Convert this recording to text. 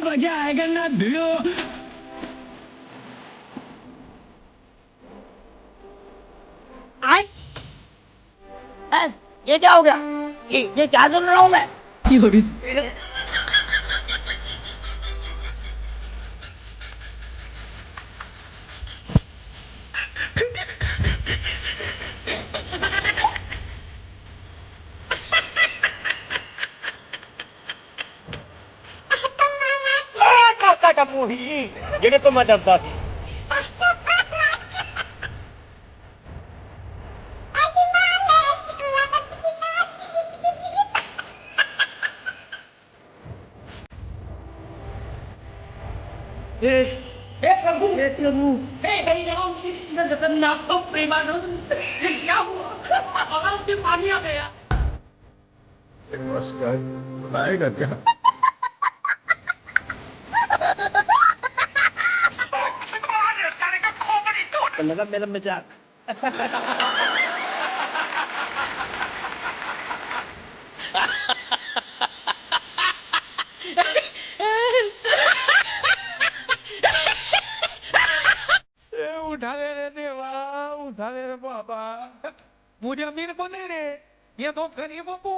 मजा आएगा ना भिड़ो। आए ये क्या हो गया? ये क्या सुन रहा हूँ मैं? Kakak muhi, jadi pemadam tadi. कहीं जाओ खतरनाक तो बेमालूम ये क्या हुआ और उसके पानी आ गया। नमस्कार बनाएगा क्या लगा मेरा मजाक उठा ले रे देवा उठा ले रे बाबा मुझे अमीर बने रे ये तो गरीबों को